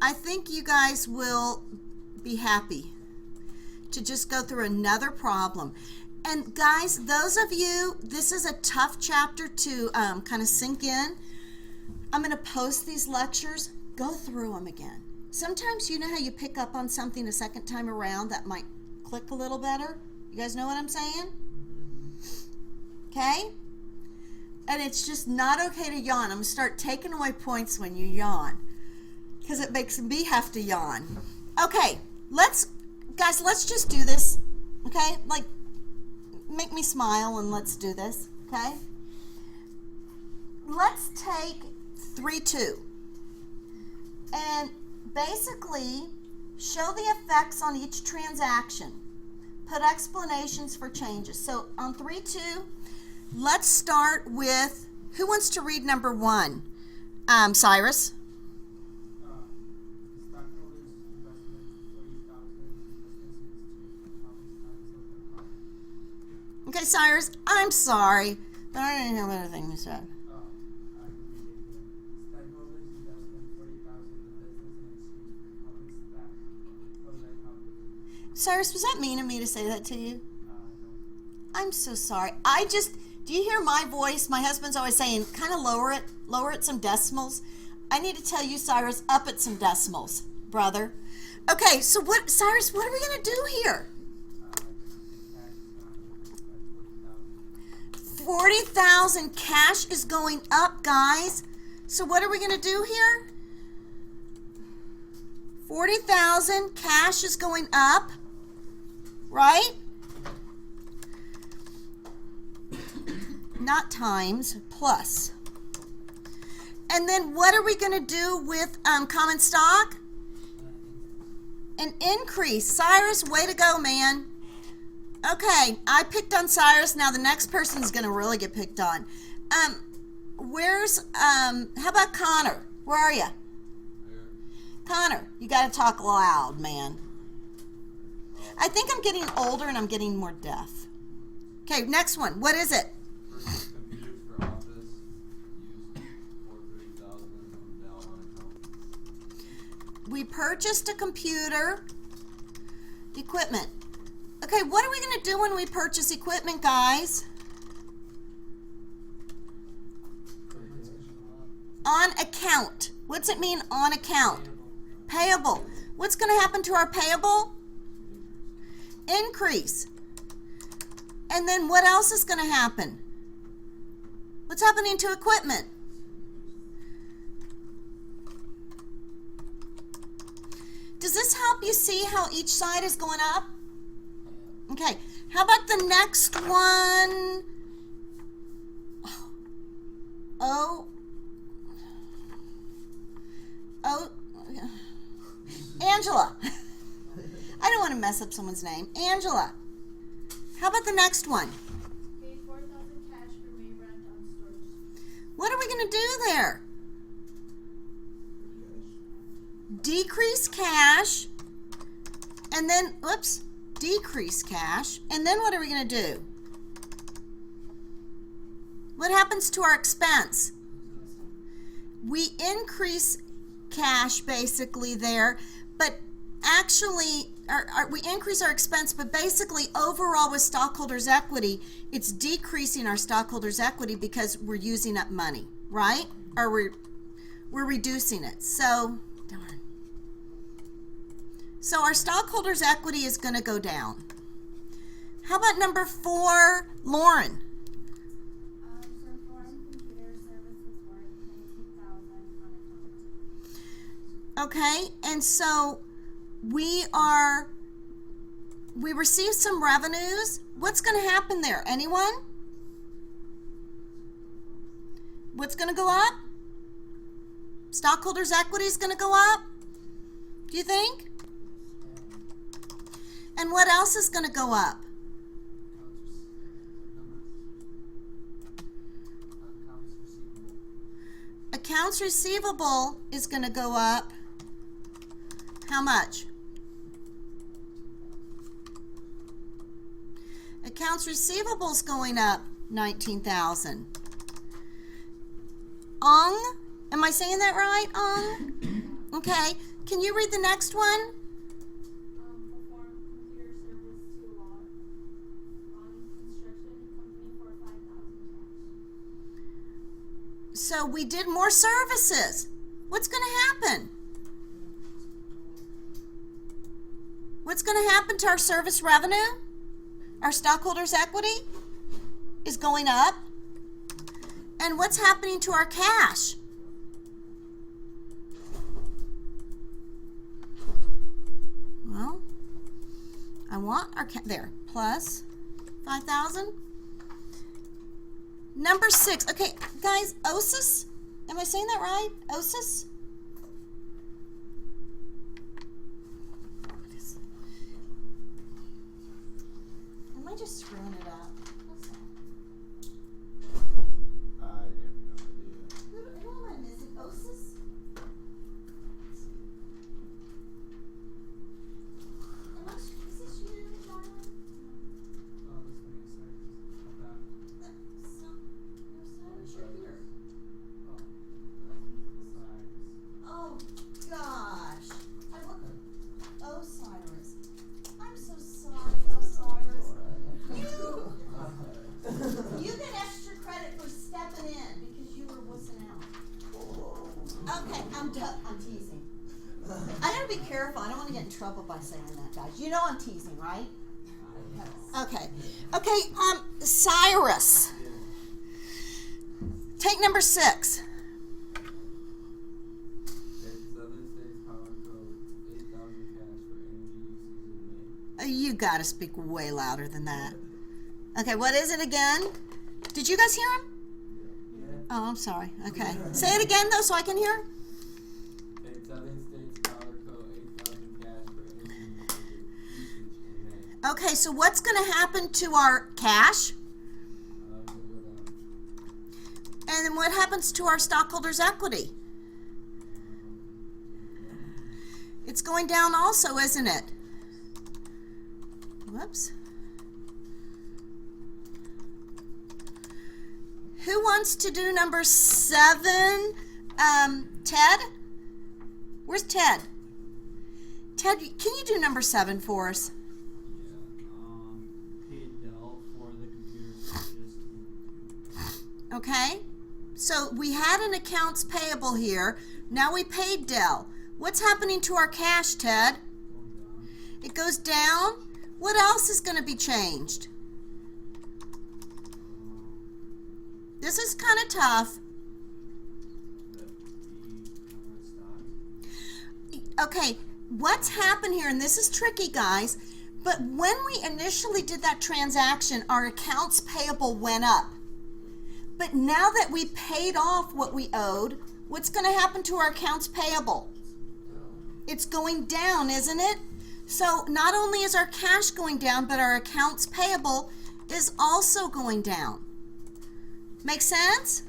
I think you guys will be happy to just go through another problem. And guys, those of you, this is a tough chapter to kind of sink in. I'm going to post these lectures. Go through them again. Sometimes you know how you pick up on something a second time around that might click a little better? You guys know what I'm saying? Okay? And it's just not okay to yawn. I'm going to start taking away points when you yawn, because it makes me have to yawn. Okay, guys, let's just do this. Okay? Like, make me smile and let's do this. Okay? Let's take 3-2 and basically show the effects on each transaction. Put explanations for changes. So on 3-2, let's start with, who wants to read number 1? Cyrus? Okay, Cyrus, I'm sorry, but I didn't hear anything you said. Cyrus, was that mean of me to say that to you? I'm so sorry. Do you hear my voice? My husband's always saying, kind of lower it some decimals. I need to tell you, Cyrus, up it some decimals, brother. Okay, so Cyrus, what are we going to do here? 40,000 cash is going up, guys. So what are we going to do here? 40,000 cash is going up, right? Not times, plus. And then what are we going to do with common stock? An increase. Cyrus, way to go, man. Okay, I picked on Cyrus. Now the next person's going to really get picked on. How about Connor? Where are you? Connor, you got to talk loud, man. I think I'm getting older and I'm getting more deaf. Okay, next one. What is it? Computers for office used for 30,000 from Dell on account. We purchased a computer equipment. Okay, what are we going to do when we purchase equipment, guys? On account. What's it mean, on account? Payable. What's going to happen to our payable? Increase. And then what else is going to happen? What's happening to equipment? Does this help you see how each side is going up? Okay, how about the next one? Angela. I don't want to mess up someone's name. Angela. How about the next one? Pay 4,000 cash for May rent on storage. What are we going to do there? Decrease cash, and then, decrease cash, and then what are we going to do? What happens to our expense? We increase cash basically there, but actually, we increase our expense, but basically overall with stockholders' equity, it's decreasing our stockholders' equity because we're using up money, right? Or we're reducing it. So, darn. So our stockholders' equity is going to go down. How about number 4, Lauren? For foreign computer services worth 19,000 on account. Okay, and so we receive some revenues. What's going to happen there? Anyone? What's going to go up? Stockholders' equity is going to go up? Do you think? And what else is going to go up? Accounts receivable is going to go up. How much? Accounts receivable is going up 19,000. Am I saying that right, Okay. Can you read the next one? Perform computer service to law on construction company for 5,000 cash. So we did more services. What's going to happen? What's going to happen to our service revenue? Our stockholders' equity is going up. And what's happening to our cash? Well, I want our there plus 5,000. Number 6. Okay, guys, OSIS. Am I saying that right? OSIS. Am I just screwing it up? What's that? I have no idea. Who am I missing? OSIS? Is this you, Darling? Oh, this thing is like that. Oh gosh. Osiris. I'm so sorry, Osiris. You get extra credit for stepping in because you were wussing out. Okay, I'm teasing. I gotta be careful. I don't want to get in trouble by saying that, guys. You know I'm teasing, right? Okay. Okay, Cyrus. Take number 6. Southern States Power Code, 8,000 cash for energy uses in May. You gotta speak way louder than that. Okay, what is it again? Did you guys hear him? Yeah. Oh, I'm sorry. Okay. Say it again, though, so I can hear. Southern States Power Code, 8,000 cash for energy usage in May. Okay, so what's going to happen to our cash? We'll go down. And then what happens to our stockholders' equity? It's going down also, isn't it? Whoops. Who wants to do number 7? Ted? Where's Ted? Ted, can you do number 7 for us? Paid Dell for the computers purchased in Okay. So we had an accounts payable here. Now we paid Dell. What's happening to our cash, Ted? It goes down. What else is going to be changed? This is kind of tough. Okay, what's happened here, and this is tricky, guys, but when we initially did that transaction, our accounts payable went up. But now that we paid off what we owed, what's going to happen to our accounts payable? It's going down, isn't it? So not only is our cash going down, but our accounts payable is also going down. Make sense?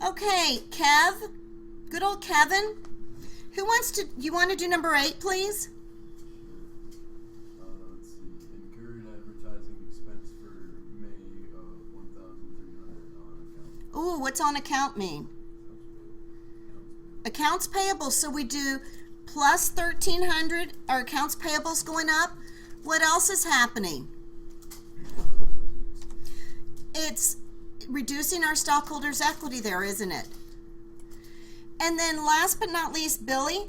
Okay, Kev, good old Kevin. Who wants to, you want to do number 8, please? Let's see. Incurred advertising expense for May of 1,300 on account. Ooh, what's on account mean? Accounts payable. So we do plus 1,300. Our accounts payable's going up. What else is happening? It's reducing our stockholders' equity there, isn't it? And then last but not least, Billy. I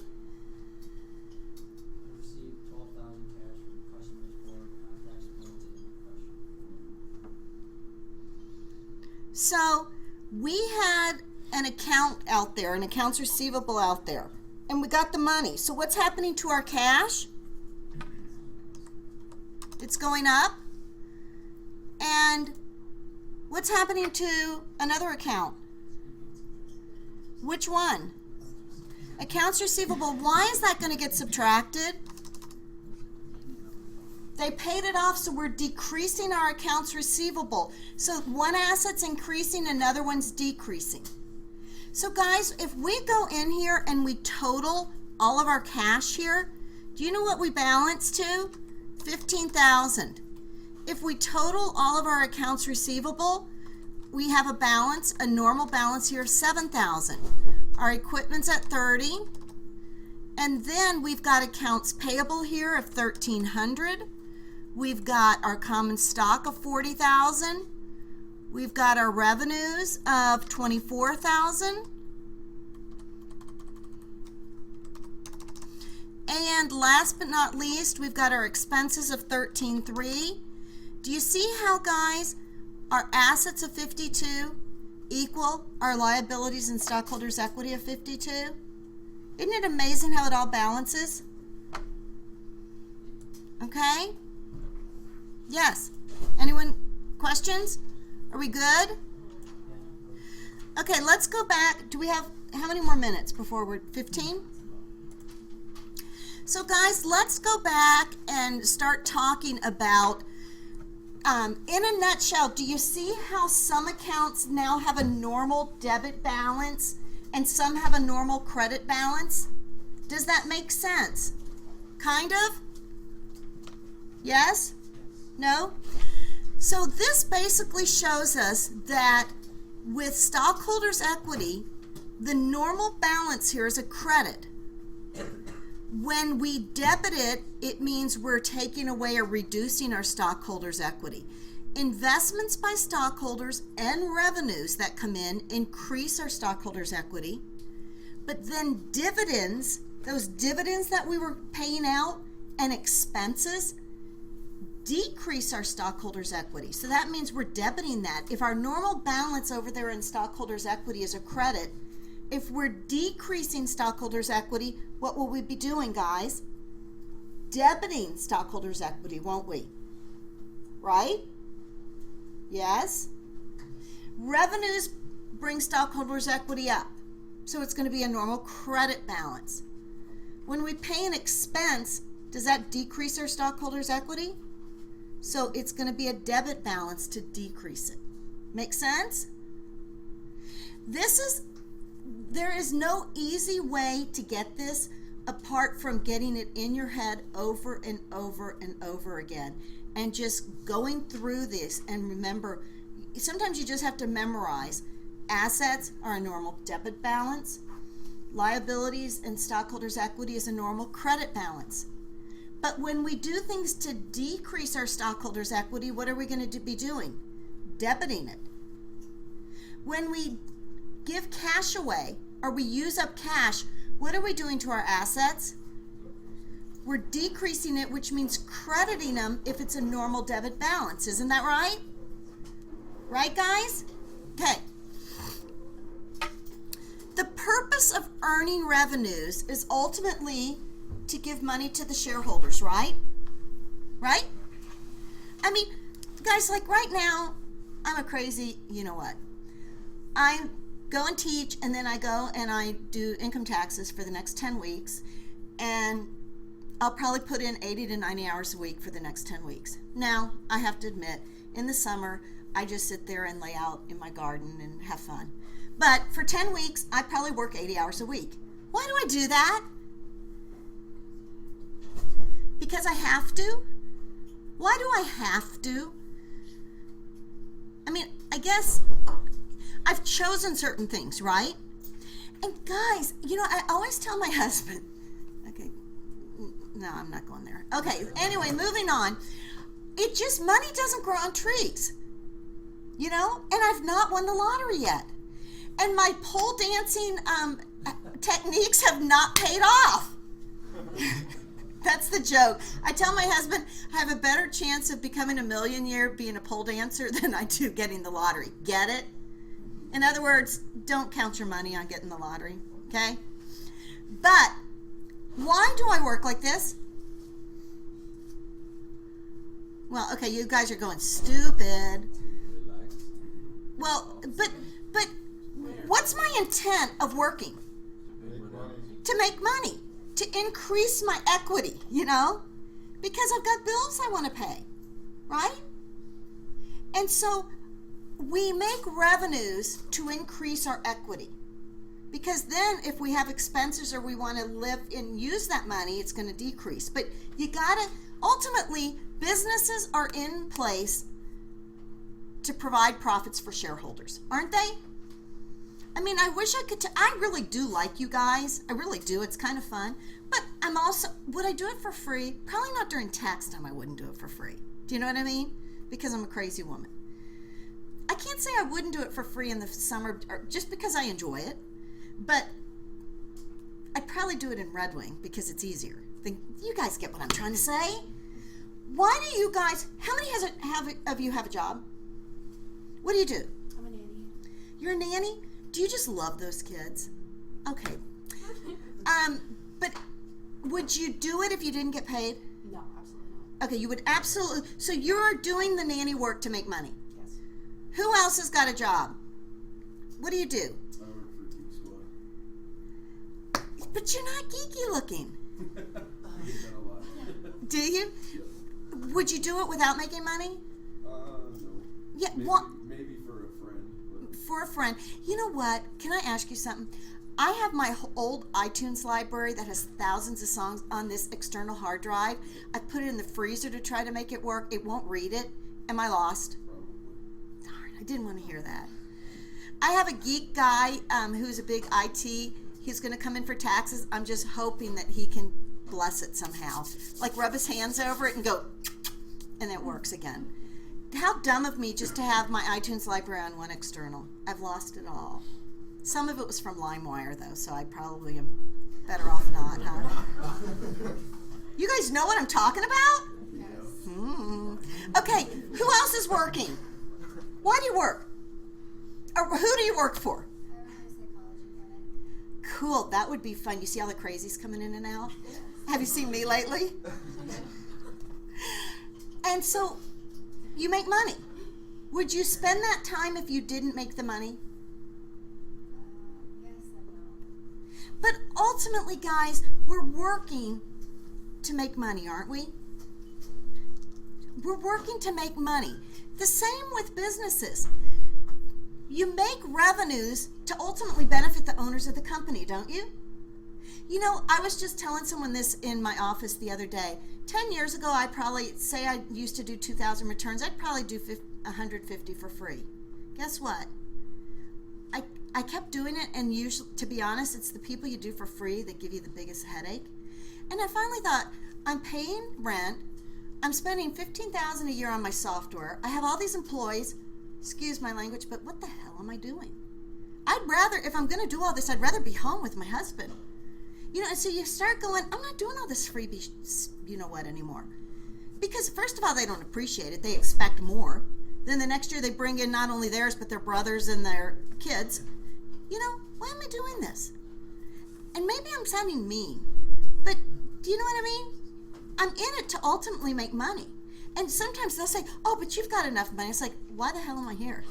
received 12,000 cash from customers for contacts built in question. So we had an account out there, an accounts receivable out there, and we got the money. So what's happening to our cash? It's going up. And what's happening to another account? Which one? Accounts receivable. Why is that going to get subtracted? They paid it off, so we're decreasing our accounts receivable. So one asset's increasing, another one's decreasing. So guys, if we go in here and we total all of our cash here, do you know what we balance to? 15,000. If we total all of our accounts receivable, we have a balance, a normal balance here of 7,000. Our equipment's at 30, And then we've got accounts payable here of $1,300. We've got our common stock of $40,000. We've got our revenues of $24,000. And last but not least, we've got our expenses of $13,300. Do you see how, guys, our assets of $52,000 equal our liabilities and stockholders' equity of $52,000? Isn't it amazing how it all balances? Okay? Yes. Anyone questions? Are we good? Okay, let's go back. Do we have, how many more minutes before we're 15? So guys, let's go back and start talking about, in a nutshell, do you see how some accounts now have a normal debit balance and some have a normal credit balance? Does that make sense? Kind of? Yes? No? So this basically shows us that with stockholders' equity, the normal balance here is a credit. When we debit it, it means we're taking away or reducing our stockholders' equity. Investments by stockholders and revenues that come in increase our stockholders' equity, but then dividends, those dividends that we were paying out, and expenses decrease our stockholders' equity. So that means we're debiting that. If our normal balance over there in stockholders' equity is a credit, if we're decreasing stockholders' equity, what will we be doing, guys? Debiting stockholders' equity, won't we? Right? Yes? Revenues bring stockholders' equity up, so it's going to be a normal credit balance. When we pay an expense, does that decrease our stockholders' equity? So it's going to be a debit balance to decrease it. Make sense? There is no easy way to get this apart from getting it in your head over and over and over again and just going through this. And remember, sometimes you just have to memorize. Assets are a normal debit balance. Liabilities and stockholders' equity is a normal credit balance. But when we do things to decrease our stockholders' equity, what are we going to be doing? Debiting it. When we give cash away or we use up cash, what are we doing to our assets? We're decreasing it, which means crediting them if it's a normal debit balance. Isn't that right? Right, guys? Okay. The purpose of earning revenues is ultimately to give money to the shareholders, right? Right? I mean, guys, like right now, I'm a crazy, you know what? I go and teach, and then I go and I do income taxes for the next 10 weeks, and I'll probably put in 80 to 90 hours a week for the next 10 weeks. Now, I have to admit, in the summer, I just sit there and lay out in my garden and have fun. But for 10 weeks, I probably work 80 hours a week. Why do I do that? Because I have to? Why do I have to? I mean, I guess I've chosen certain things, right? And guys, you know, I always tell my husband, okay, no, I'm not going there. Okay, anyway, moving on. Money doesn't grow on trees, you know? And I've not won the lottery yet. And my pole dancing techniques have not paid off. That's the joke. I tell my husband I have a better chance of becoming a millionaire being a pole dancer than I do getting the lottery. Get it? In other words, don't count your money on getting the lottery, okay? But why do I work like this? Well, okay, you guys are going stupid. Relax. Well, but what's my intent of working? To make money. To increase my equity, you know? Because I've got bills I want to pay, right? And so we make revenues to increase our equity. Because then if we have expenses or we want to live and use that money, it's going to decrease. But you got to, ultimately, businesses are in place to provide profits for shareholders, aren't they? I mean, I wish I could. I really do like you guys. I really do. It's kind of fun. But I'm also, would I do it for free? Probably not during tax time. I wouldn't do it for free. Do you know what I mean? Because I'm a crazy woman. I can't say I wouldn't do it for free in the summer, or just because I enjoy it. But I'd probably do it in Red Wing because it's easier. You guys get what I'm trying to say? Why do you guys? How many of you have a job? What do you do? I'm a nanny. You're a nanny? Do you just love those kids? Okay. But would you do it if you didn't get paid? No, absolutely not. Okay, you would absolutely. So you're doing the nanny work to make money. Yes. Who else has got a job? What do you do? I work for Geek Squad. But you're not geeky looking. I get that a lot. Do you? Yep. Would you do it without making money? No. Yeah, Maybe, what? maybe for a friend, but For a friend. You know what? Can I ask you something? I have my old iTunes library that has thousands of songs on this external hard drive. I put it in the freezer to try to make it work. It won't read it. Am I lost? probably. Darn, I didn't want to hear that. I have a geek guy who's a big IT. He's going to come in for taxes. I'm just hoping that he can bless it somehow. Like rub his hands over it and go, and it works again. How dumb of me just to have my iTunes library on one external. I've lost it all. Some of it was from LimeWire, though, so I probably am better off not, huh? You guys know what I'm talking about? Hmm. Okay, who else is working? Why do you work? Or who do you work for? I run a psychology clinic. Cool, that would be fun. You see all the crazies coming in and out? Have you seen me lately? And so, you make money. Would you spend that time if you didn't make the money? Yes and no. But ultimately, guys, we're working to make money, aren't we? We're working to make money. The same with businesses. You make revenues to ultimately benefit the owners of the company, don't you? You know, I was just telling someone this in my office the other day. 10 years ago, I used to do 2,000 returns. I'd probably do 150 for free. Guess what? I kept doing it, and usually, to be honest, it's the people you do for free that give you the biggest headache. And I finally thought, I'm paying rent. I'm spending $15,000 a year on my software. I have all these employees. Excuse my language, but what the hell am I doing? I'd rather, if I'm going to do all this, I'd rather be home with my husband. You know, and so you start going, I'm not doing all this freebie, you know what, anymore. Because first of all, they don't appreciate it. They expect more. Then the next year they bring in not only theirs, but their brothers and their kids. You know, why am I doing this? And maybe I'm sounding mean, but do you know what I mean? I'm in it to ultimately make money. And sometimes they'll say, oh, but you've got enough money. It's like, why the hell am I here?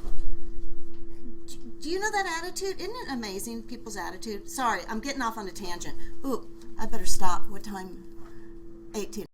Do you know that attitude? Isn't it amazing, people's attitude? Sorry, I'm getting off on a tangent. Ooh, I better stop. What time? 18.